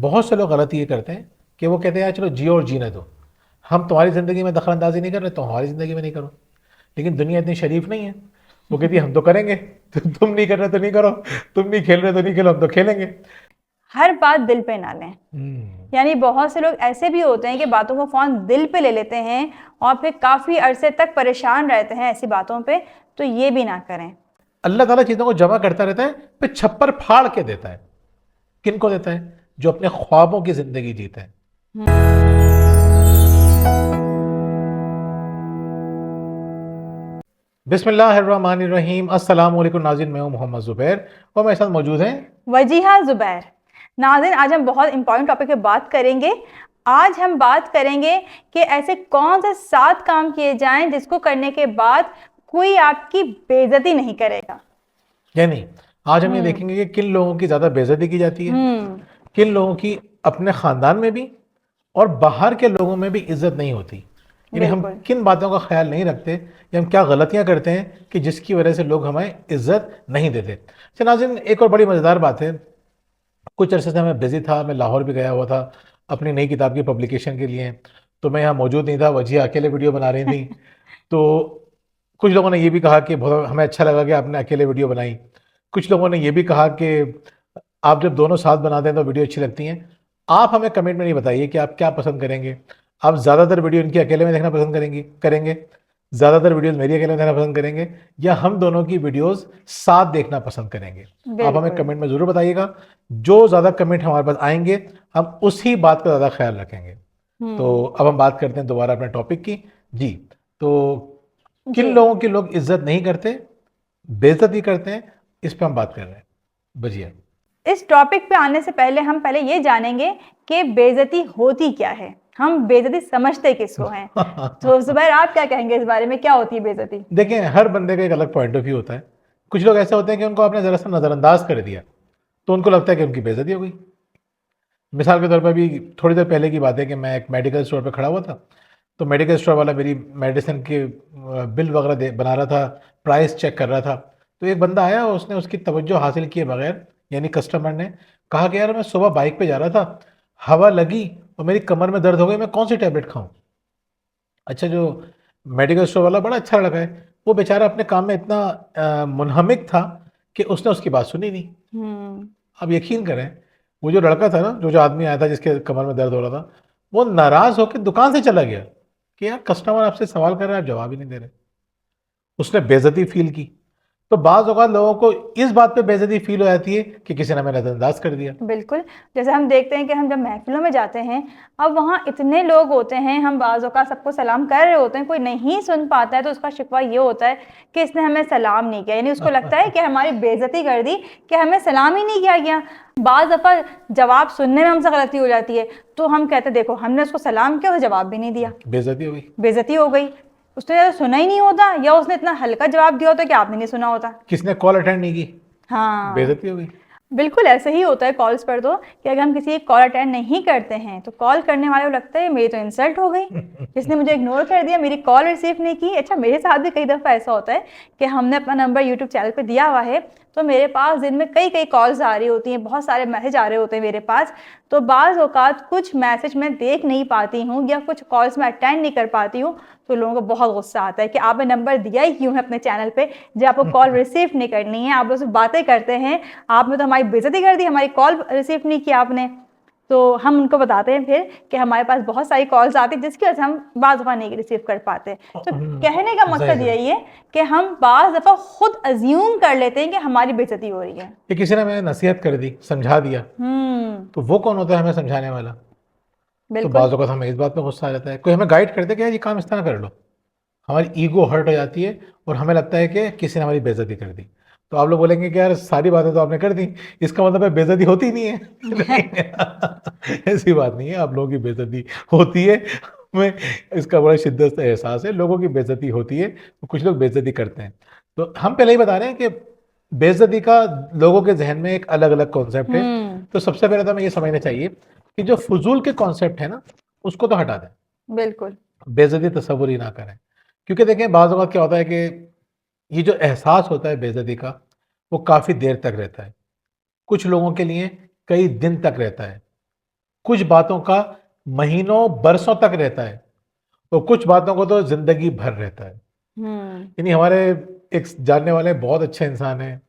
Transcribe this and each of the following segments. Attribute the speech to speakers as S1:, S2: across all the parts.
S1: बहुत से लोग गलती ये करते हैं कि वो कहते हैं यार चलो जियो और जीने दो, हम तुम्हारी ज़िंदगी में दखल अंदाजी नहीं कर रहे तो हमारी ज़िंदगी में नहीं करो। लेकिन दुनिया इतनी शरीफ नहीं है, वो कहती है हम तो करेंगे, तो तुम नहीं कर रहे तो नहीं करो, तुम नहीं खेल रहे तो नहीं खेलो, हम तो खेलेंगे।
S2: हर बात दिल पे ना लें।
S1: हम्म।
S2: यानी बहुत से लोग ऐसे भी होते हैं कि बातों को फ़ौरन दिल पे ले लेते हैं और फिर काफ़ी अरसे तक परेशान रहते हैं ऐसी बातों पे, तो ये भी ना करें।
S1: अल्लाह ताला चीज़ों को जमा करता रहता है, फिर छप्पर फाड़ के देता है। किन को देता है? जो अपने ख्वाबों की ज़िंदगी जीते हैं। बिस्मिल्लाहिर्रहमानिर्रहीम। अस्सलाम वालेकुम नाज़रीन, मैं हूं मोहम्मद ज़ुबैर और मेरे साथ मौजूद हैं।
S2: वजीहा ज़ुबैर। नाज़रीन, आज हम बहुत इंपॉर्टेंट टॉपिक पे बात करेंगे। आज हम बात करेंगे कि ऐसे कौन से 7 काम किए जाएं जिसको करने के बाद कोई आपकी बेइज्जती नहीं करेगा।
S1: यानी आज हम ये
S2: हम्म।
S1: देखेंगे कि किन लोगों की ज़्यादा बेइज्जती की जाती है,
S2: हम्म।
S1: किन लोगों की अपने ख़ानदान में भी और बाहर के लोगों में भी इज्जत नहीं होती। यानी हम
S2: बिल्कुल।
S1: किन बातों का ख्याल नहीं रखते या हम क्या गलतियां करते हैं कि जिसकी वजह से लोग हमें इज्जत नहीं देते। अच्छा नाज़रीन, एक और बड़ी मज़ेदार बात है। कुछ अरसे से मैं बिज़ी था, मैं लाहौर भी गया हुआ था अपनी नई किताब की पब्लिकेशन के लिए। तो मैं यहाँ मौजूद नहीं था, वजिया अकेले वीडियो बना रही थी। तो कुछ लोगों ने ये भी कहा कि बहुत हमें अच्छा लगा कि आपने अकेले वीडियो बनाई। कुछ लोगों ने ये भी कहा कि आप जब दोनों साथ बनाते हैं तो वीडियो अच्छी लगती हैं। आप हमें कमेंट में नहीं बताइए कि आप क्या पसंद करेंगे। आप ज़्यादातर वीडियो इनकी अकेले में देखना पसंद करेंगे, ज़्यादातर वीडियोस मेरी अकेले में देखना पसंद करेंगे, या हम दोनों की वीडियोस साथ देखना पसंद करेंगे। आप हमें
S2: बिल्कुल।
S1: कमेंट में ज़रूर बताइएगा। जो ज़्यादा कमेंट हमारे पास आएंगे हम उसी बात का ज़्यादा ख्याल रखेंगे। तो
S2: हम्म।
S1: अब हम बात करते हैं दोबारा अपने टॉपिक की। जी, तो
S2: जी।
S1: किन लोगों की लोग इज्जत नहीं करते, बेइज्जती करते हैं, इस पे हम बात कर रहे हैं। बजिए।
S2: इस टॉपिक पे आने से पहले हम पहले ये जानेंगे कि बेइज्जती होती क्या है, हम बेइज्जती समझते किसको हैं। तो जुबैर, आप क्या कहेंगे इस बारे में, क्या होती है बेइज्जती?
S1: देखें, हर बंदे का एक अलग पॉइंट ऑफ व्यू होता है। कुछ लोग ऐसे होते हैं कि उनको आपने ज़रा सा नज़रअंदाज कर दिया तो उनको लगता है कि उनकी बेइज्जती हो गई। मिसाल के तौर पर अभी थोड़ी देर पहले की बात है कि मैं एक मेडिकल स्टोर पर खड़ा हुआ था। तो मेडिकल स्टोर वाला मेरी मेडिसिन के बिल वगैरह बना रहा था, प्राइस चेक कर रहा था। तो एक बंदा आया और उसने उसकी तवज्जो हासिल किए बगैर, यानी कस्टमर ने कहा कि यार मैं सुबह बाइक पे जा रहा था, हवा लगी और मेरी कमर में दर्द हो गई, मैं कौन सी टैबलेट खाऊं। अच्छा, जो मेडिकल स्टोर वाला बड़ा अच्छा लड़का है, वो बेचारा अपने काम में इतना मुनहमिक था कि उसने उसकी बात सुनी नहीं।
S2: हम्म।
S1: आप यकीन करें, वो जो लड़का था ना, जो आदमी आया था जिसके कमर में दर्द हो रहा था, वो नाराज होकर दुकान से चला गया कि यार कस्टमर आपसे सवाल कर रहा है, आप जवाब ही नहीं दे रहे। उसने बेइज्जती फील की। तो बाज़ औक़ात लोगों को इस बात पे बेइज्जती फील हो जाती है कि किसी ने हमें नज़रअंदाज कर दिया।
S2: बिल्कुल। जैसे हम देखते हैं कि हम जब महफ़िलों में जाते हैं, अब वहाँ इतने लोग होते हैं, हम बाज़ औक़ात सबको सलाम कर रहे होते हैं, कोई नहीं सुन पाता है तो उसका शिकवा ये होता है कि इसने हमें सलाम नहीं किया। यानी उसको लगता है कि हमारी बेइज़्ज़ती कर दी, कि हमें सलाम ही नहीं किया गया। बाज़ दफ़ा जवाब सुनने में हमसे गलती हो जाती है, तो हम कहते हैं देखो हमने उसको सलाम किया, उसे जवाब भी नहीं दिया,
S1: बेइज्जती हो गई।
S2: बेइज़्ज़ती हो गई। उसने या तो सुना ही नहीं होता या उसने इतना हल्का जवाब दिया होता कि आपने नहीं सुना होता।
S1: किसने कॉल अटेंड नहीं की,
S2: हाँ।
S1: बेइज्जती हो गई।
S2: बिल्कुल ऐसे ही होता है कॉल्स पर तो, कि अगर हम किसी की कॉल अटेंड नहीं करते हैं तो कॉल करने वाले को लगता है मेरी तो इंसल्ट हो गई, जिसने मुझे इग्नोर कर दिया, मेरी कॉल रिसीव नहीं की। अच्छा, मेरे साथ भी कई दफ़ा ऐसा होता है कि हमने अपना नंबर यूट्यूब चैनल पे दिया हुआ है, तो मेरे पास दिन में कई कई कॉल्स आ रही होती हैं, बहुत सारे मैसेज आ रहे होते हैं मेरे पास। तो बाज़ औक़ात कुछ मैसेज मैं देख नहीं पाती हूँ या कुछ कॉल्स मैं अटेंड नहीं कर पाती हूँ, तो लोगों को बहुत गुस्सा आता है कि आपने नंबर दिया ही क्यों है अपने चैनल पे, जब आपको कॉल रिसीव नहीं करनी है, आप लोग सिर्फ बातें करते हैं, आपने तो हमारी बेइज्जती कर दी, हमारी कॉल रिसीव नहीं किया आपने। तो हम उनको बताते हैं फिर कि हमारे पास बहुत सारी कॉल्स आती हैं जिसकी वजह से हम बाज़ दफ़ा नहीं रिसीव कर पाते। तो कहने का मकसद
S1: जाहिर है।
S2: यही है कि हम बाज़ दफ़ा खुद अज्यूम कर लेते हैं कि हमारी बेइज्जती हो रही है।
S1: कि किसी ने हमें नसीहत कर दी, समझा दिया, तो वो कौन होता है हमें समझाने वाला? तो
S2: बिल्कुल।
S1: बाज़ औक़ात हमें इस बात पे गुस्सा आ जाता है, कोई हमें गाइड कर दे कि यार ये काम इस तरह कर लो, हमारी ईगो हर्ट हो जाती है और हमें लगता है कि किसी ने हमारी बेइज्जती कर दी। तो आप लोग बोलेंगे कि यार सारी बातें तो आपने कर दी, इसका मतलब है बेइज्जती होती नहीं है। नहीं, ऐसी बात नहीं है, आप लोगों की बेइज्जती होती है। हमें इसका बड़ा शिद्दत से एहसास है, लोगों की बेइज्जती होती है, तो कुछ लोग बेइज्जती करते हैं। तो हम पहले ही बता रहे हैं कि बेइज्जती का लोगों के जहन में एक अलग अलग कॉन्सेप्ट है।
S2: हम्म।
S1: तो सबसे पहले तो हमें ये समझना चाहिए कि जो फजूल के कॉन्सेप्ट है ना, उसको तो हटा दें,
S2: बिल्कुल।
S1: बेइज्जती तस्वुर ही ना करें। क्योंकि देखें, बाज़ औक़ात क्या होता है कि ये जो एहसास होता है बेइज्जती का, वो काफ़ी देर तक रहता है, कुछ लोगों के लिए कई दिन तक रहता है। कुछ बातों का महीनों बरसों तक रहता है और कुछ बातों को तो जिंदगी भर रहता है।
S2: हम्म।
S1: यानी हमारे एक जानने वाले बहुत अच्छे इंसान हैं,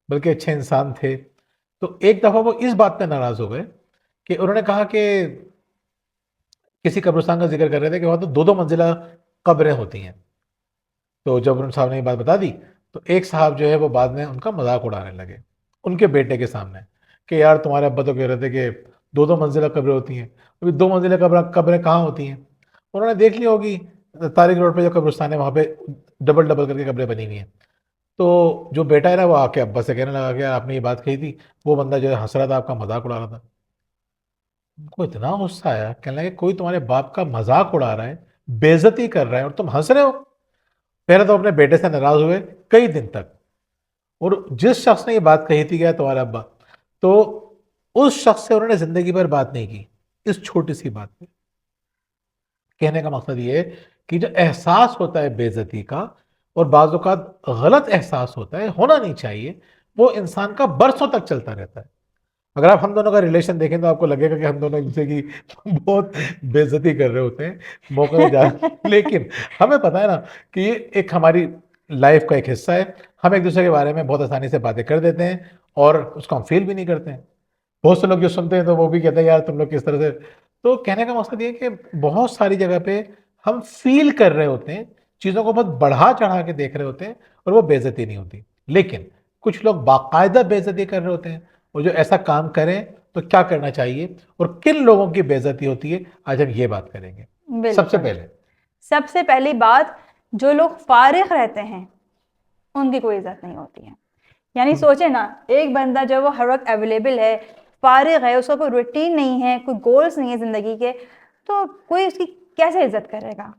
S1: बल्कि अच्छे इंसान थे। तो एक दफा वो इस बात पे नाराज हो गए कि उन्होंने कहा कि किसी कब्रिस्तान का जिक्र कर रहे थे कि वहां तो दो दो मंजिला कब्रें होती हैं। तो जब उन साहब ने ये बात बता दी तो एक साहब जो है वो बाद में उनका मजाक उड़ाने लगे उनके बेटे के सामने कि यार तुम्हारे अब्बा तो कह रहे थे कि दो दो मंजिला कब्रें होती हैं, अभी दो मंजिला कब्रें कहाँ होती हैं। उन्होंने देख ली होगी तारिक रोड पे जो कब्रिस्तान है वहाँ पे डबल डबल करके कब्रें बनी हुई हैं। तो जो बेटा है ना वो आके अब्बा से कहने लगा कि यार आपने ये बात कही थी, वो बंदा जो है हंस रहा था, आपका मजाक उड़ा रहा था। उनको इतना गुस्सा आया, कहने लगे कोई तुम्हारे बाप का मजाक उड़ा रहा है, बेइज्जती कर रहा है और तुम हंस रहे हो। पहले तो अपने बेटे से नाराज हुए कई दिन तक, और जिस शख्स ने ये बात कही थी क्या तुम्हारा अब्बा, तो उस शख्स से उन्होंने जिंदगी भर बात नहीं की इस छोटी सी बात पे। कहने का मकसद ये है कि जो एहसास होता है बेइज्जती का और बाज़ औक़ात गलत एहसास होता है, होना नहीं चाहिए, वो इंसान का बरसों तक चलता रहता है। अगर आप हम दोनों का रिलेशन देखें तो आपको लगेगा कि हम दोनों एक दूसरे की बहुत बेइज्जती कर रहे होते हैं मौके पे जा लेकिन हमें पता है ना कि ये एक हमारी लाइफ का एक हिस्सा है। हम एक दूसरे के बारे में बहुत आसानी से बातें कर देते हैं और उसको हम फील भी नहीं करते हैं। बहुत से लोग जो सुनते हैं तो वो भी कहते हैं यार तुम लोग किस तरह से। तो कहने का मकसद ये है कि बहुत सारी जगह पे हम फील कर रहे होते हैं, चीज़ों को बहुत बढ़ा चढ़ा के देख रहे होते हैं और वो बेइज्जती नहीं होती। लेकिन कुछ लोग बाकायदा बेइज्जती कर रहे होते हैं, और जो ऐसा काम करें तो क्या करना चाहिए और किन लोगों की बेइज्जती होती है, आज हम ये बात करेंगे। सबसे
S2: बिल्कुल।
S1: पहले
S2: सबसे पहली बात, जो लोग फारिग रहते हैं उनकी कोई इज्जत नहीं होती है। यानी सोचे ना, एक बंदा जो वो हर वक्त अवेलेबल है, फारिग है, उसका कोई रूटीन नहीं है, कोई गोल्स नहीं है जिंदगी के, तो कोई उसकी कैसे इज्जत करेगा।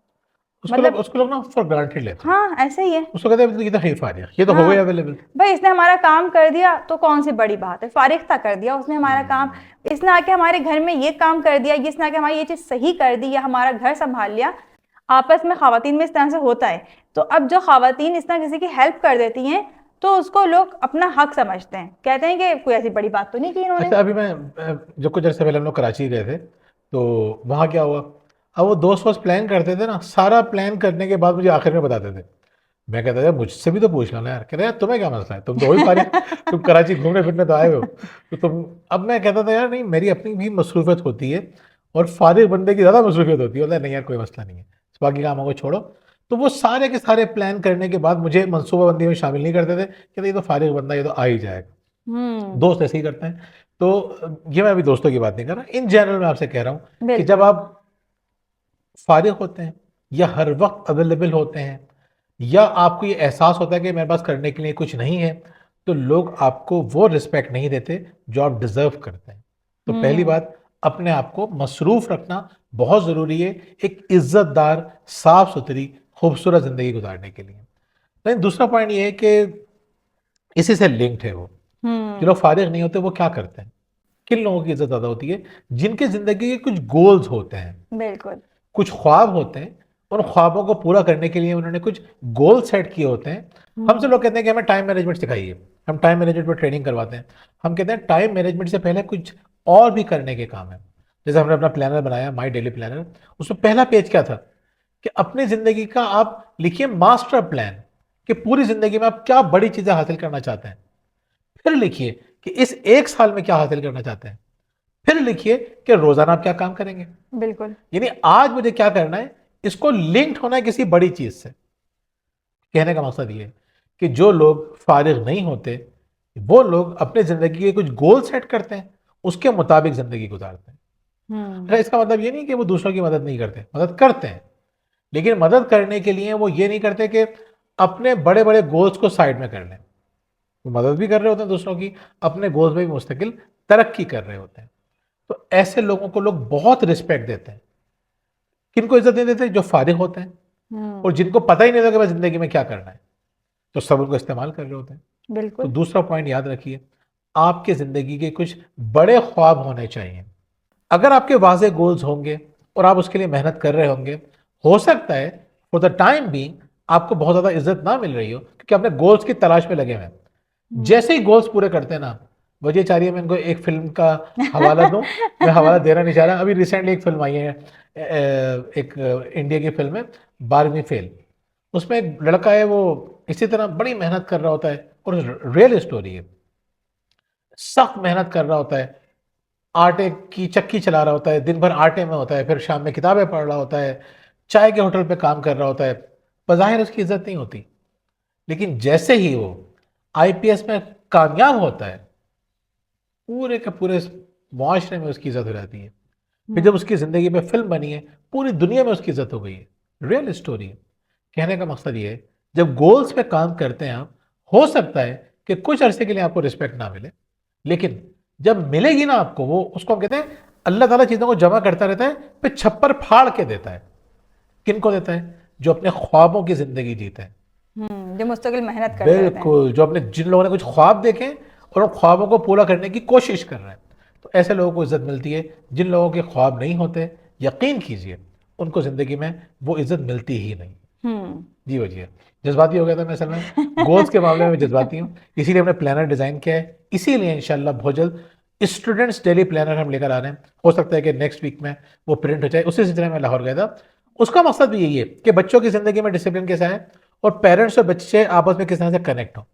S2: मतलब
S1: उसको लोग ना फॉर ग्रांटेड लेते हैं।
S2: हाँ, ऐसे ही है।
S1: उसको कहते हैं ये तो है फारिग, ये तो हो
S2: हाँ
S1: गया अवेलेबल।
S2: भाई, इसने हमारा काम कर दिया तो कौन सी बड़ी बात है, फारिग था कर दिया उसने हमारा काम। इसने आके हमारे घर में ये काम कर दिया, इसने आके हमारी ये चीज सही कर दी या हमारा घर संभाल लिया। आपस में खवातीन में इस तरह से होता है। तो अब जो खवातीन इस तरह किसी की हेल्प कर देती हैं तो उसको लोग अपना हक समझते हैं, कहते हैं कि कोई ऐसी बड़ी बात तो नहीं की इन्होंने।
S1: अच्छा, अभी मैं जब कुछ अर्से पहले हम लोग कराची गए थे तो वहाँ क्या हुआ, अब वो दोस्त वोस्त प्लान करते थे ना, सारा प्लान करने के बाद मुझे आखिर में बताते थे। मैं कहता था मुझसे भी तो पूछ लो ना यार। कहते यार तुम्हें क्या मसला है, तुम तो वही फारिग, तुम कराची घूमने फिरने तो आए हो तो तुम। अब मैं कहता था यार नहीं, मेरी अपनी भी मसरूफियत होती है और फारिग बंदे की ज़्यादा मसरूफियत होती है। बोला नहीं यार कोई मसला नहीं है, बाकी कामों को छोड़ो। तो वो सारे के सारे प्लान करने के बाद मुझे मनसूबाबंदी में शामिल नहीं करते थे, कहते ये तो फारिग बंदा, ये तो आ ही जाएगा। दोस्त ऐसे ही करते हैं। तो ये मैं अभी दोस्तों की बात नहीं कर रहा, इन जनरल मैं आपसे कह रहा हूँ कि जब
S2: बिल्कुल।
S1: आप फारिग होते हैं या हर वक्त अवेलेबल होते हैं या आपको ये एहसास होता है कि मेरे पास करने के लिए कुछ नहीं है, तो लोग आपको वो रिस्पेक्ट नहीं देते जो आप डिजर्व करते हैं। तो पहली बात, अपने आप को मसरूफ रखना बहुत ज़रूरी है एक इज्जतदार, साफ सुथरी, खूबसूरत ज़िंदगी गुजारने के लिए। लेकिन दूसरा पॉइंट ये है कि इसी से लिंक्ड है वो, जो लोग फारिग नहीं होते वो क्या करते हैं, किन लोगों की इज्जत ज़्यादा होती है, जिनके ज़िंदगी के कुछ गोल्स होते हैं,
S2: बिल्कुल।
S1: कुछ ख्वाब होते हैं, उन ख्वाबों को पूरा करने के लिए उन्होंने कुछ गोल सेट किए होते हैं। हमसे लोग कहते हैं कि हमें टाइम मैनेजमेंट सिखाइए, हम टाइम मैनेजमेंट पर ट्रेनिंग करवाते हैं। हम कहते हैं टाइम मैनेजमेंट से पहले कुछ और भी करने के काम है। जैसे हमने अपना प्लानर बनाया, माई डेली प्लानर, उसमें पहला पेज क्या था कि अपनी ज़िंदगी का आप लिखिए मास्टर प्लान, कि पूरी ज़िंदगी में आप क्या बड़ी चीज़ें हासिल करना चाहते हैं। फिर लिखिए कि इस एक साल में क्या हासिल करना चाहते हैं। फिर लिखिए कि रोजाना आप क्या काम करेंगे।
S2: बिल्कुल।
S1: यानी आज मुझे क्या करना है, इसको लिंक्ड होना है किसी बड़ी चीज से। कहने का मकसद ये है कि जो लोग फारिग नहीं होते वो लोग अपने जिंदगी के कुछ गोल सेट करते हैं, उसके मुताबिक जिंदगी गुजारते हैं। अच्छा, इसका मतलब ये नहीं कि वो दूसरों की मदद नहीं करते, मदद करते हैं, लेकिन मदद करने के लिए वो ये नहीं करते कि अपने बड़े बड़े गोल्स को साइड में कर लें। वो मदद भी कर रहे होते हैं दूसरों की, अपने गोल्स में भी मुस्तकिल तरक्की कर रहे होते हैं। तो ऐसे लोगों को लोग बहुत रिस्पेक्ट देते हैं। किनको इज्जत नहीं देते, जो फारिग होते हैं और जिनको पता ही नहीं होता कि बस जिंदगी में क्या करना है, तो सब उनको इस्तेमाल कर रहे होते हैं। तो
S2: बिल्कुल।
S1: दूसरा पॉइंट याद रखिए, आपके जिंदगी के कुछ बड़े ख्वाब होने चाहिए। अगर आपके वाज़े गोल्स होंगे और आप उसके लिए मेहनत कर रहे होंगे, हो सकता है फॉर द टाइम बीइंग आपको बहुत ज़्यादा इज्जत ना मिल रही हो क्योंकि अपने गोल्स की तलाश में लगे हुए हैं। जैसे ही गोल्स पूरे करते हैं ना, वजह चाह रही है मैं इनको एक फिल्म का हवाला दूं। मैं हवाला देना नहीं चाह रहा। अभी रिसेंटली एक फिल्म आई है, एक इंडिया की फिल्म है 12वीं फेल। उसमें एक लड़का है, वो इसी तरह बड़ी मेहनत कर रहा होता है, और रियल स्टोरी है, सख्त मेहनत कर रहा होता है, आटे की चक्की चला रहा होता है, दिन भर आटे में होता है, फिर शाम में किताबें पढ़ रहा होता है, चाय के होटल पे काम कर रहा होता है। बज़ाहिर उसकी इज्जत नहीं होती, लेकिन जैसे ही वो आईपीएस में कामयाब होता है, पूरे के पूरे मुआशरे में उसकी इज्जत हो जाती है। फिर जब उसकी ज़िंदगी में फिल्म बनी है, पूरी दुनिया में उसकी इज्जत हो गई है। रियल स्टोरी है। कहने का मकसद ये है, जब गोल्स पे काम करते हैं आप, हो सकता है कि कुछ अरसे के लिए आपको रिस्पेक्ट ना मिले, लेकिन जब मिलेगी ना आपको, वो उसको हम कहते हैं अल्लाह ताला चीज़ों को जमा करता रहता है, फिर छप्पर फाड़ के देता है। किन को देता है? जो अपने ख्वाबों की ज़िंदगी जीते हैं।
S2: जो मुस्तकिल मेहनत करते रहते हैं।
S1: बिल्कुल, जो अपने, जिन लोगों ने कुछ ख्वाब देखे और उन ख्वाबों को पूरा करने की कोशिश कर रहे हैं, तो ऐसे लोगों को इज्जत मिलती है। जिन लोगों के ख्वाब नहीं होते, यकीन कीजिए उनको ज़िंदगी में वो इज्जत मिलती ही नहीं। जी वजह जज्बाती हो गया था मैं असल में। गोल्स के मामले में जज्बाती हूँ, इसीलिए हमने प्लानर डिज़ाइन किया है। इसीलिए इंशाल्लाह बहुत जल्द स्टूडेंट्स डेली प्लानर हम लेकर आ रहे हैं। हो सकता है कि नेक्स्ट वीक में वो प्रिंट हो जाए। उसी सिलसिले में लाहौर गया था। उसका मकसद भी यही है कि बच्चों की ज़िंदगी में डिसिप्लिन कैसा है और पेरेंट्स और बच्चे आपस में किस तरह से कनेक्ट हो।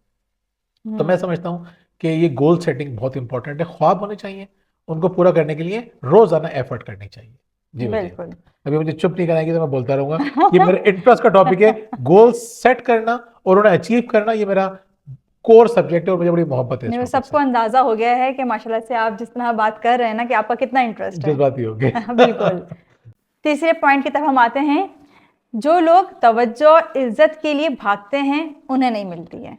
S1: तो मैं समझता हूँ कि ये गोल सेटिंग बहुत इंपॉर्टेंट है। ख्वाब होने चाहिए, उनको पूरा करने के लिए रोज़ाना एफर्ट करनी चाहिए। जी
S2: बिल्कुल।
S1: अभी मुझे चुप नहीं कराएंगे तो मैं बोलता रहूंगा। ये मेरे इंटरेस्ट का टॉपिक है, गोल सेट करना और उन्हें अचीव करना। ये मेरा कोर सब्जेक्ट है और मुझे बड़ी मोहब्बत है।
S2: नहीं, सबको अंदाजा हो गया है कि माशाल्लाह से आप जिस तरह बात कर रहे हैं ना, कि आपका कितना इंटरेस्ट है।
S1: जज्बाती हो गए।
S2: बिल्कुल। तीसरे पॉइंट की तरफ हम आते हैं। जो लोग तवज्जो इज्जत के लिए भागते हैं, उन्हें नहीं मिलती है।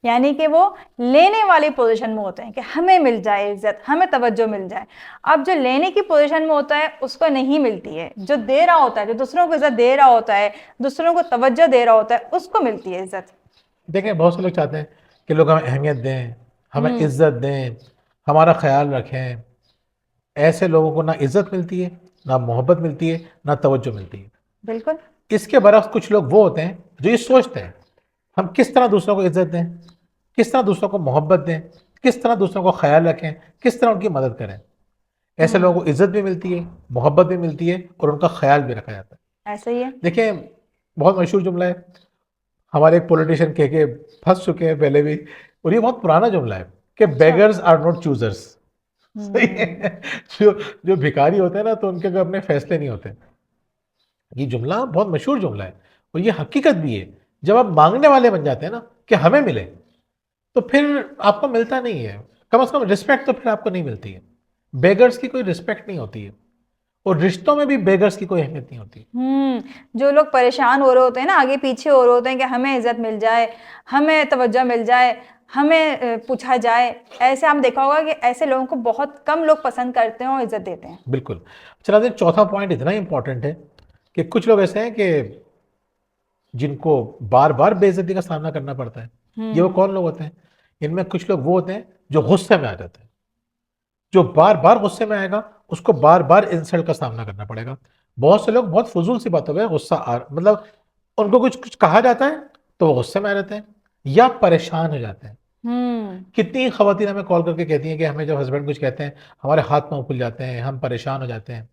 S2: यानी कि वो लेने वाली पोजीशन में होते हैं कि हमें मिल जाए इज्जत, हमें तवज्जो मिल जाए। अब जो लेने की पोजीशन में होता है उसको नहीं मिलती है। जो दे रहा होता है, जो दूसरों को इज्जत दे रहा होता है, दूसरों को तवज्जो दे रहा होता है, उसको मिलती है इज्जत।
S1: देखें, बहुत से लोग चाहते हैं कि लोग हमें अहमियत दें, हमें इज्जत दें, हमारा ख्याल रखें। ऐसे लोगों को ना इज्जत मिलती है, ना मोहब्बत मिलती है, ना तवज्जो मिलती है।
S2: बिल्कुल।
S1: इसके बरक्स कुछ लोग वो होते हैं जो ये सोचते हैं हम किस तरह दूसरों को इज्जत दें, किस तरह दूसरों को मोहब्बत दें, किस तरह दूसरों को ख्याल रखें, किस तरह उनकी मदद करें। ऐसे लोगों को इज्जत भी मिलती है, मोहब्बत भी मिलती है और उनका ख्याल भी रखा जाता है।
S2: ऐसा ही है।
S1: देखिए, बहुत मशहूर जुमला है, हमारे एक पॉलिटिशियन कह के फंस चुके हैं पहले भी, और ये बहुत पुराना जुमला है कि बेगर्स आर नॉट चूजर्स। सही है। जो जो भिखारी होते हैं ना, तो उनके कोई अपने फैसले नहीं होते। ये जुमला बहुत मशहूर जुमला है और ये हकीकत भी है। जब आप मांगने वाले बन जाते हैं ना कि हमें मिले, तो फिर आपको मिलता नहीं है। कम से कम रिस्पेक्ट तो फिर आपको नहीं मिलती है। बेगर्स की कोई रिस्पेक्ट नहीं होती है, और रिश्तों में भी बेगर्स की कोई अहमियत नहीं होती।
S2: जो लोग परेशान हो रहे होते हैं ना, आगे पीछे हो रहे होते हैं कि हमें इज्जत मिल जाए, हमें तवज्जो मिल जाए, हमें पूछा जाए, ऐसे आप देखा होगा कि ऐसे लोगों को बहुत कम लोग पसंद करते हैं और इज्जत देते हैं।
S1: बिल्कुल। चला दें, चौथा पॉइंट इतना इंपॉर्टेंट है कि कुछ लोग ऐसे हैं कि जिनको बार बार बेइज्जती का सामना करना पड़ता है। ये वो कौन लोग होते हैं? इनमें कुछ लोग वो होते हैं जो गुस्से में आ जाते हैं। जो बार बार गुस्से में आएगा, उसको बार बार इंसल्ट का सामना करना पड़ेगा। बहुत से लोग बहुत फजूल सी बातों पे गुस्सा मतलब उनको कुछ कुछ कहा जाता है तो वो गुस्से में आ जाते हैं या परेशान हो जाते हैं। कितनी खवातीन हमें कॉल करके कहती हैं कि हमें जब हस्बैंड कुछ कहते हैं, हमारे हाथ पांव खुल जाते हैं, हम परेशान हो जाते हैं।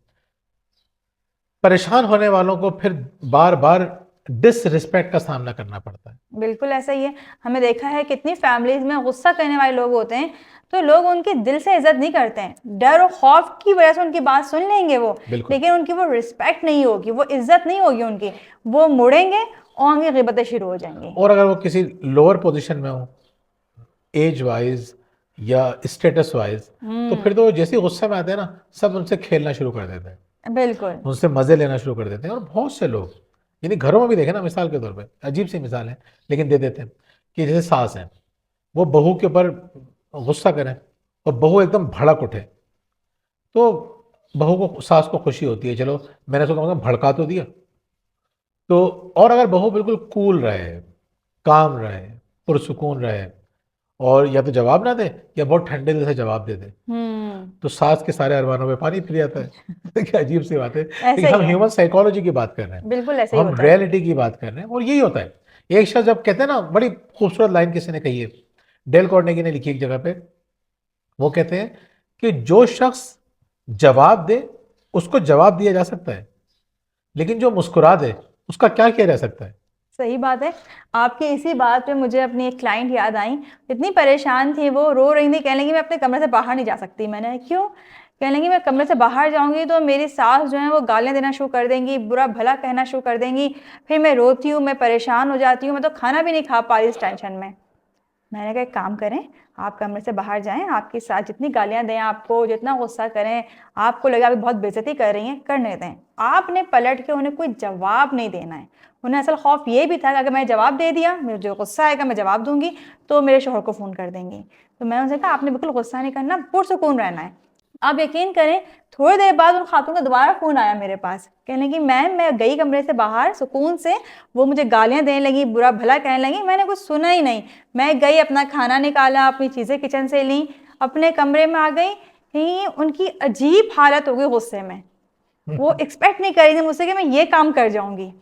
S1: परेशान होने वालों को फिर बार बार डिसरिस्पेक्ट का सामना करना पड़ता है।
S2: बिल्कुल ऐसा ही है। हमें देखा है कितनी फैमिलीज में गुस्सा करने वाले लोग होते हैं, तो लोग उनकी दिल से इज्जत नहीं करते हैं। डर और खौफ की वजह से उनकी बात सुन लेंगे वो, लेकिन उनकी वो रिस्पेक्ट नहीं होगी, वो इज्जत नहीं होगी उनकी। वो मुड़ेंगे और उनकी गिबतें शुरू हो जाएंगी।
S1: और अगर वो किसी लोअर पोजीशन में हो, एज वाइज या स्टेटस वाइज, तो फिर तो जैसे ही गुस्से में आते हैं ना, सब उनसे खेलना शुरू कर देते हैं।
S2: बिल्कुल।
S1: उनसे मजे लेना शुरू कर देते हैं। और बहुत से लोग, यानी घरों में भी देखे ना, मिसाल के तौर पे, अजीब सी मिसाल है लेकिन दे देते हैं, कि जैसे सास है, वो बहू के ऊपर गुस्सा करें और बहू एकदम भड़क उठे, तो बहू को, सास को खुशी होती है, चलो मैंने उसको भड़का तो दिया। तो और अगर बहू बिल्कुल कूल रहे, काम रहे, पुरसुकून रहे, और या तो जवाब ना दे या बहुत ठंडे दिल से जवाब दे दे, तो सास के सारे अरमानों में पानी फिर जाता है। क्या अजीब सी बात है। लेकिन हम ह्यूमन साइकोलॉजी की बात कर रहे हैं,
S2: बिल्कुल ऐसे
S1: हम रियलिटी की बात कर रहे हैं, और यही होता है। एक शख्स जब कहते हैं ना, बड़ी खूबसूरत लाइन किसी ने कही है, डेल कार्नेगी ने लिखी एक जगह पे, वो कहते हैं कि जो शख्स जवाब दे उसको जवाब दिया जा सकता है, लेकिन जो मुस्कुरा दे उसका क्या किया जा सकता है।
S2: सही बात है। आपकी इसी बात पे मुझे अपनी एक क्लाइंट याद आई, इतनी परेशान थी वो, रो रही थी, कहने लगी मैं अपने कमरे से बाहर नहीं जा सकती। मैंने क्यों? कहने लगी मैं कमरे से बाहर जाऊंगी तो मेरी सास जो है वो गालियाँ देना शुरू कर देंगी, बुरा भला कहना शुरू कर देंगी, फिर मैं रोती हूँ, मैं परेशान हो जाती हूँ, मैं तो खाना भी नहीं खा पा रही इस टेंशन में। मैंने कहा एक काम करें, आप कमरे से बाहर जाएं, आपके साथ जितनी गालियां दें, आपको जितना गुस्सा करें, आपको लगे आप बहुत बेइज्जती कर रही हैं, करने दें। आपने पलट के उन्हें कोई जवाब नहीं देना है। उन्हें असल खौफ ये भी था कि अगर मैं जवाब दे दिया, मुझे जो गुस्सा आएगा मैं जवाब दूंगी तो मेरे शोहर को फ़ोन कर देंगी। तो मैंने उनसे कहा आपने बिल्कुल गुस्सा नहीं करना, पुरसुकून रहना है। आप यकीन करें, थोड़ी देर बाद उन खातून का दोबारा फ़ोन आया मेरे पास, कहने की मैम मैं गई कमरे से बाहर सुकून से, वो मुझे गालियाँ देने लगी, बुरा भला कहने लगी, मैंने कुछ सुना ही नहीं। मैं गई, अपना खाना निकाला, अपनी चीज़ें किचन से ली, अपने कमरे में आ गई। कहीं उनकी अजीब हालत हो गई गुस्से में, वो एक्सपेक्ट नहीं कर रही थी मुझसे कि मैं ये काम कर जाऊंगी।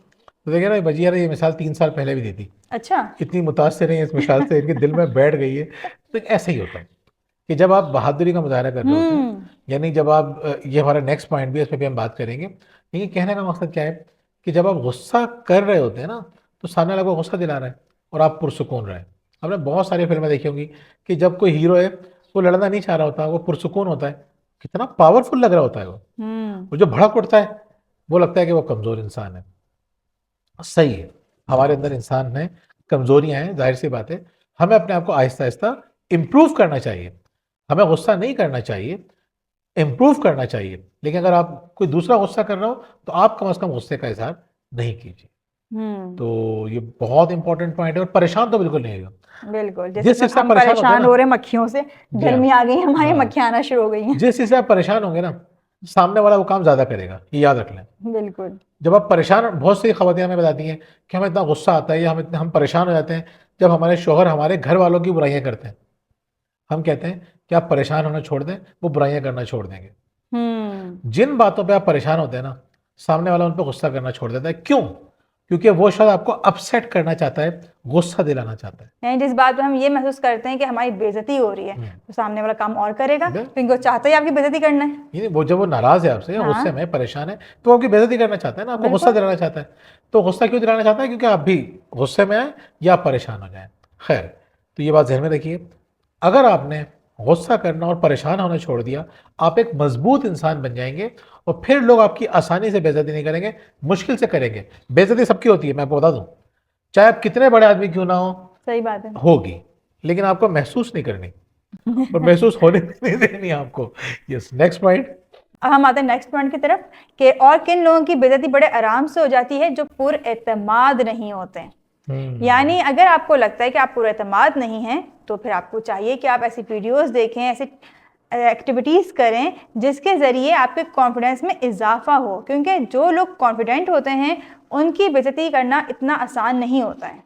S1: तो देखिए ना भजिया ने ये मिसाल 3 साल पहले भी दी थी,
S2: अच्छा।
S1: इतनी मुतासिर है इस मिसाल से, इनके दिल में बैठ गई है। तो ऐसा ही होता है कि जब आप बहादुरी का मुजाहरा कर रहे होते हैं, यानी जब आप ये हमारा नेक्स्ट पॉइंट भी है, इस पर भी हम बात करेंगे। लेकिन कहने का मकसद क्या है कि जब आप गुस्सा कर रहे होते हैं ना, तो सामने वाले को गुस्सा दिला रहे हैं और आप पुरसुकून रहे हैं। आपने बहुत सारी फिल्में देखी होंगी कि जब कोई हीरो है वो लड़ना नहीं चाह रहा होता, वो पुरसुकून होता है, कितना पावरफुल लग रहा होता है वो जो भड़क उठता है वो लगता है कि वो कमज़ोर इंसान है। सही है, हमारे अंदर इंसान में कमजोरियां हैं, जाहिर सी बात है। हमें अपने आप को आहिस्ता आहिस्ता इम्प्रूव करना चाहिए, हमें गुस्सा नहीं करना चाहिए, इम्प्रूव करना चाहिए। लेकिन अगर आप कोई दूसरा गुस्सा कर रहे हो तो आप कम से कम गुस्से का इजहार नहीं कीजिए। तो ये बहुत इंपॉर्टेंट पॉइंट है, और परेशान तो बिल्कुल नहीं होगा।
S2: बिल्कुल,
S1: जिस
S2: जैसे
S1: चीज से आप
S2: हम
S1: परेशान होते हैं
S2: परेशान
S1: ना,
S2: हो रहे हैं मक्खियों से,
S1: जी हाँ,
S2: गर्मी आ गई, हमारी
S1: हाँ,
S2: मक्खियाँ आना शुरू हो गई हैं।
S1: जिस चीज से आप परेशान होंगे ना, सामने वाला वो काम ज्यादा करेगा, ये याद रख लें।
S2: बिल्कुल।
S1: जब आप परेशान, बहुत सी खवातीन हमें बताती हैं कि हमें इतना गुस्सा आता है या हम परेशान हो जाते हैं जब हमारे शोहर हमारे घर वालों की बुराइयां करते हैं। हम कहते हैं कि आप परेशान होना छोड़ दें, वो बुराइयां करना छोड़ देंगे। जिन बातों पे आप परेशान होते हैं ना, सामने वाला उन पर गुस्सा करना छोड़ देता है। क्यों? क्योंकि वो शायद आपको अपसेट करना चाहता है, गुस्सा दिलाना चाहता है।
S2: यानी जिस बात पे हम ये महसूस करते हैं कि हमारी बेइज्जती हो रही है, तो सामने वाला काम और करेगा, क्योंकि वो चाहता ही आपकी बेइज्जती करना है।
S1: ये वो जब वो नाराज है आपसे या गुस्से में परेशान है, तो वो आपकी बेइज्जती करना चाहता है ना, आपको गुस्सा दिलाना चाहता है। तो गुस्सा क्यों दिलाना चाहता है? क्योंकि आप भी गुस्से में आए या आप परेशान हो जाए। खैर, तो ये बात ध्यान में रखिए, अगर आपने गुस्सा करना और परेशान होना छोड़ दिया, आप एक मजबूत इंसान बन जाएंगे और फिर लोग आपकी आसानी से बेइज्जती नहीं करेंगे, मुश्किल से करेंगे। बेइज्जती सबकी होती है, मैं आपको बता दूं, चाहे आप कितने बड़े आदमी क्यों ना हो,
S2: सही बात है,
S1: होगी, लेकिन आपको महसूस नहीं करनी और महसूस होने भी नहीं देनी आपको। Yes, next point.
S2: अब हम आते हैं नेक्स्ट पॉइंट की तरफ कि और किन लोगों की बेइज्जती बड़े आराम से हो जाती है, जो पुरएतमाद नहीं होते हैं। यानी अगर आपको लगता है कि आप पुरएतमाद नहीं हैं, तो फिर आपको चाहिए कि आप ऐसी वीडियोस देखें, ऐसी एक्टिविटीज़ करें जिसके ज़रिए आपके कॉन्फिडेंस में इजाफा हो, क्योंकि जो लोग कॉन्फिडेंट होते हैं उनकी बेइज्जती करना इतना आसान नहीं होता है।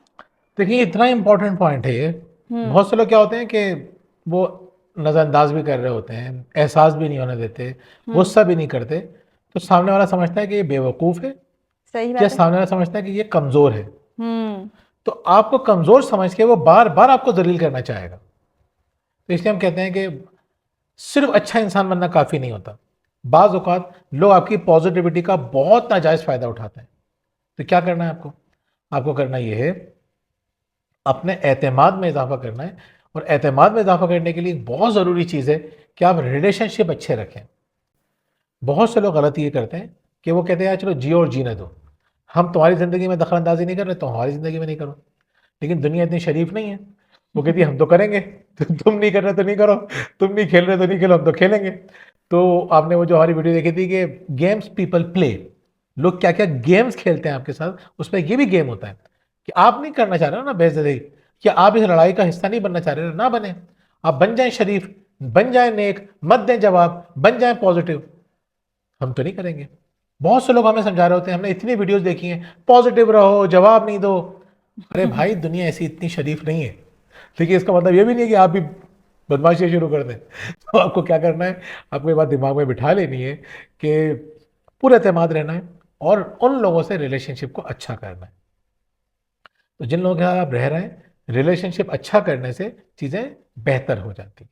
S1: देखिए, इतना इंपॉर्टेंट पॉइंट है ये। बहुत से लोग क्या होते हैं कि वो नज़रअंदाज भी कर रहे होते हैं, एहसास भी नहीं होने देते, गुस्सा भी नहीं करते, तो सामने वाला समझता है कि ये बेवकूफ़ है,
S2: सही
S1: या
S2: बात है।
S1: सामने वाला समझता है कि ये कमज़ोर है। तो आपको कमज़ोर समझ के वो बार बार आपको दलील करना चाहेगा। तो इसलिए हम कहते हैं कि सिर्फ अच्छा इंसान बनना काफ़ी नहीं होता। बाज़ औक़ात लोग आपकी पॉजिटिविटी का बहुत नाजायज़ फ़ायदा उठाते हैं। तो क्या करना है आपको? आपको करना ये है, अपने एतमाद में इजाफा करना है। और एतमाद में इजाफा करने के लिए बहुत ज़रूरी चीज़ है कि आप रिलेशनशिप अच्छे रखें। बहुत से लोग गलती ये करते हैं कि वो कहते हैं यार चलो जियो और जीने दो, हम तुम्हारी ज़िंदगी में दखल अंदाजी नहीं कर रहे तो हमारी ज़िंदगी में नहीं करो। लेकिन दुनिया इतनी शरीफ नहीं है, वो कहती है हम तो करेंगे, तो तुम नहीं कर रहे तो नहीं करो, तुम नहीं खेल रहे तो नहीं खेलो, हम तो खेलेंगे। तो आपने वो जो हमारी वीडियो देखी थी कि गेम्स पीपल प्ले, लोग क्या क्या गेम्स खेलते हैं आपके साथ, उसमें ये भी गेम होता है कि आप नहीं करना चाह रहे हो ना बेइज्जती, कि आप इस लड़ाई का हिस्सा नहीं बनना चाह रहे हो, ना बने। आप बन जाएं शरीफ, बन जाएं नेक, मत दें जवाब, बन जाएं पॉजिटिव। हम तो नहीं करेंगे। बहुत से लोग हमें समझा रहे होते हैं, हमने इतनी वीडियोस देखी हैं, पॉजिटिव रहो, जवाब नहीं दो। अरे भाई, दुनिया ऐसी इतनी शरीफ नहीं है। लेकिन इसका मतलब ये भी नहीं है कि आप भी बदमाशी शुरू कर दें। तो आपको क्या करना है, आपको ये बात दिमाग में बिठा लेनी है कि पूरे एतमाद रहना है और उन लोगों से रिलेशनशिप को अच्छा करना है। तो जिन लोगों के साथ आप रह रहे हैं, रिलेशनशिप अच्छा करने से चीज़ें बेहतर हो जाती हैं।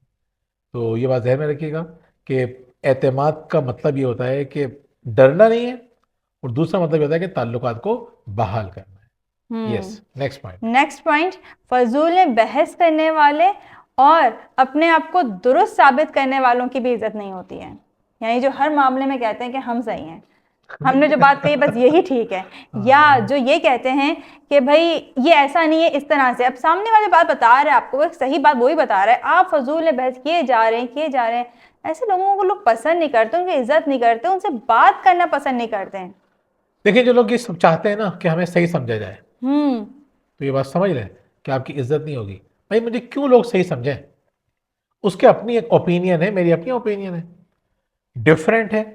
S1: तो ये बात ध्यान में रखिएगा कि एतमाद का मतलब ये होता है कि डरना नहीं है, और दूसरा मतलब ये होता है कि ताल्लुकात को बहाल करना है। Yes, next point.
S2: Next point, फजूल में बहस करने वाले और अपने आप को दुरुस्त साबित करने वालों की भी इज्जत नहीं होती है। यानी जो हर मामले में कहते हैं कि हम सही हैं, हमने जो बात कही बस यही ठीक है, या जो ये कहते हैं कि भाई ये ऐसा नहीं है इस तरह से। अब सामने वाले बात बता रहे हैं आपको, एक सही बात वही बता रहा है, आप फजूल में बहस किए जा रहे हैं किए जा रहे हैं। ऐसे लोगों को लोग पसंद नहीं करते, उनकी इज्जत नहीं करते, उनसे बात करना पसंद नहीं करते हैं।
S1: देखिए, जो लोग ये सब चाहते हैं ना कि हमें सही समझा जाए,
S2: हम्म
S1: तो ये बात समझ लें कि आपकी इज्जत नहीं होगी। भाई मुझे क्यों लोग सही समझें, उसके अपनी एक ओपिनियन है, मेरी अपनी ओपिनियन है, डिफरेंट है।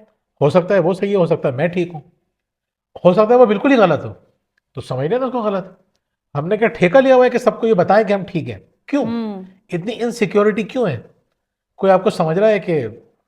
S1: हो सकता है वो सही है, हो सकता है मैं ठीक हूँ, हो सकता है वो बिल्कुल ही गलत हो, तो समझ लेना उसको गलत। हमने क्या ठेका लिया हुआ है कि सबको ये बताएं कि हम ठीक हैं? क्यों इतनी इनसिक्योरिटी क्यों है? कोई आपको समझ रहा है कि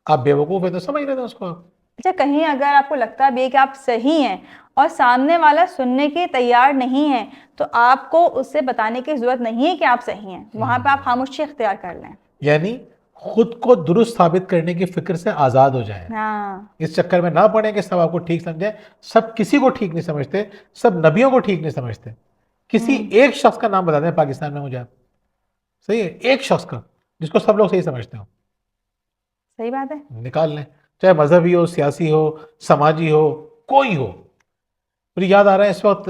S1: आप बेवकूफ़ है तो समझ लेना उसको आप।
S2: अच्छा, कहीं अगर आपको लगता भी है कि आप सही हैं और सामने वाला सुनने के तैयार नहीं है, तो आपको उससे बताने की जरूरत नहीं है कि आप सही हैं, वहां पे आप खामोशी इख्तियार कर लें।
S1: यानी खुद को दुरुस्त साबित करने की फिक्र से आज़ाद हो जाए।
S2: हाँ,
S1: इस चक्कर में ना पड़े कि सब आपको ठीक समझे। सब किसी को ठीक नहीं समझते, सब नबियों को ठीक नहीं समझते। किसी एक शख्स का नाम बता दें पाकिस्तान में मुझे आप, सही है, एक शख्स का जिसको सब लोग सही समझते हो,
S2: सही बात है।
S1: निकाल लें। चाहे मजहबी हो, सियासी हो, समाजी हो, कोई हो। मुझे याद आ रहा है इस वक्त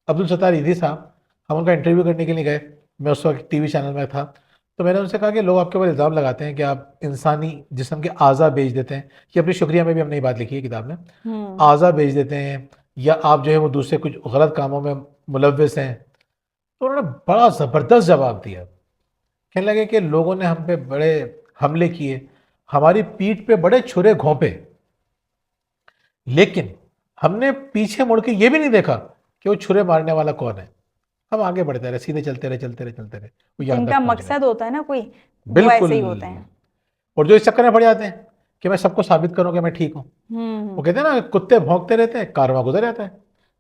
S1: अब्दुल सत्तार ईदी साहब, हम उनका इंटरव्यू करने के लिए गए, मैं उस वक्त टीवी चैनल में था। तो मैंने उनसे कहा कि लोग आपके ऊपर इल्ज़ाम लगाते हैं कि आप इंसानी जिस्म के आज़ा बेच देते हैं। ये अपनी शुक्रिया में भी हमने ये बात लिखी है किताब में, आज़ा बेच देते हैं, या आप जो है वो दूसरे कुछ गलत कामों में मुलव्वस हैं। तो उन्होंने बड़ा ज़बरदस्त जवाब दिया। कहने लगे कि लोगों ने हम पे बड़े हमले किए, हमारी पीठ पे बड़े छुरे घोंपे, लेकिन हमने पीछे मुड़ के ये भी नहीं देखा कि वो छुरे मारने वाला कौन है। हम आगे बढ़ते रहे, सीधे चलते रहे चलते रहे चलते रहे, वो यहाँ
S2: जिनका
S1: तक पहुँच गए।
S2: मकसद होता है ना कोई, वो
S1: बिल्कुल।
S2: ऐसे ही होते हैं।
S1: और जो इस चक्कर में पड़ जाते हैं कि मैं सबको साबित करूं कि मैं ठीक हूं, वो कहते हैं ना कुत्ते भौंकते रहते हैं, कारवां गुजर जाता है।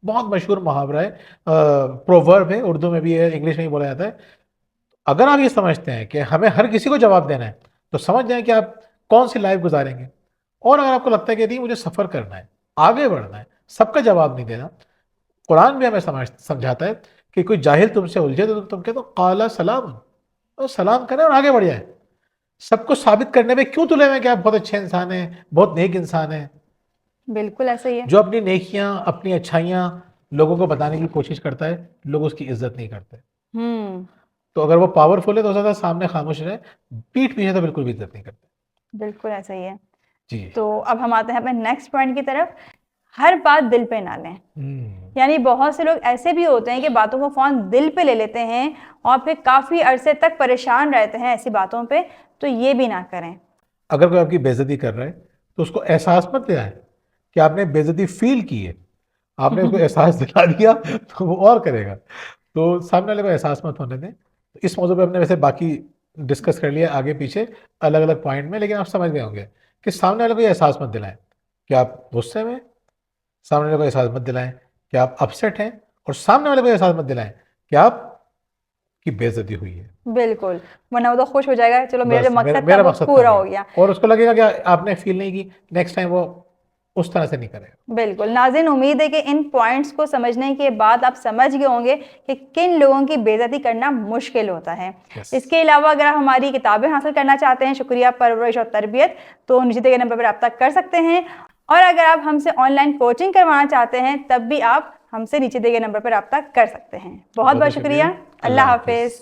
S1: बहुत मशहूर मुहावरा है, प्रोवर्ब है, उर्दू में भी है, इंग्लिश में भी बोला जाता है। अगर आप ये समझते हैं कि हमें हर किसी को जवाब देना है, तो समझ जाएं कि आप कौन सी लाइफ गुजारेंगे। और अगर आपको लगता है कि नहीं मुझे सफ़र करना है, आगे बढ़ना है, सबका जवाब नहीं देना, कुरान भी हमें समझाता है कि कोई जाहिल तुमसे उलझे तो तुम कहते हो काला सलाम, और सलाम करें और आगे बढ़ जाए। सबको साबित करने में क्यों तुले हुए कि आप बहुत अच्छे इंसान हैं, बहुत नेक इंसान हैं?
S2: बिल्कुल ऐसे ही है।
S1: जो अपनी नेकियां, अपनी अच्छाइयां लोगों को बताने की कोशिश करता है, लोग उसकी इज्जत नहीं करते।
S2: हम्म
S1: तो अगर वो पावरफुल है तो हो सकता है सामने खामोश रहे, पीठ पीछे तो बिल्कुल भी इज्जत नहीं करते।
S2: बिल्कुल ऐसा ही है।
S1: जी।
S2: तो अब हम आते हैं अपने नेक्स्ट पॉइंट की तरफ, हर बात दिल पे ना लें। यानी बहुत से लोग ऐसे भी होते हैं कि बातों को फ़ौरन दिल पे ले लेते हैं और फिर काफ़ी अरसे तक परेशान रहते हैं ऐसी बातों पे, तो ये भी ना करें।
S1: अगर कोई आपकी बेइज्जती कर रहा है तो उसको एहसास मत दिलाएं कि आपने बेइज्जती फील की है, आपने उसको एहसास दिला दिया तो वो और करेगा। तो सामने वाले को एहसास मत होने दें। तो इस मौजू पे हमने वैसे बाकी डिस्कस कर लिया आगे पीछे अलग अलग पॉइंट में, लेकिन आप समझ गए होंगे कि सामने वाले को ये एहसास मत दिलाएं कि आप गुस्से में, सामने वाले को एहसास मत दिलाएं कि आप अपसेट हैं, और सामने वाले को एहसास मत दिलाएं कि आपकी बेइज्जती हुई है।
S2: बिल्कुल, वरना वो तो खुश हो जाएगा, चलो मेरा
S1: बस
S2: जो मकसद था
S1: मेरा
S2: वो
S1: मकसद
S2: पूरा
S1: था
S2: हो गया।
S1: और उसको लगेगा कि आपने फील नहीं की, नेक्स्ट टाइम वो उस तरह से नहीं करेगा।
S2: बिल्कुल नाज़रीन, उम्मीद है कि इन पॉइंट्स को समझने के बाद आप समझ गए होंगे कि किन लोगों की बेइज्जती करना मुश्किल होता है।
S1: Yes.
S2: इसके अलावा अगर आप हमारी किताबें हासिल करना चाहते हैं, शुक्रिया, परवरिश और तरबियत, तो नीचे दिए गए नंबर पर रब्ता कर सकते हैं। और अगर आप हमसे ऑनलाइन कोचिंग करवाना चाहते हैं, तब भी आप हमसे नीचे दिए गए नंबर पर रब्ता कर सकते हैं। बहुत बहुत शुक्रिया। अल्लाह हाफिज़।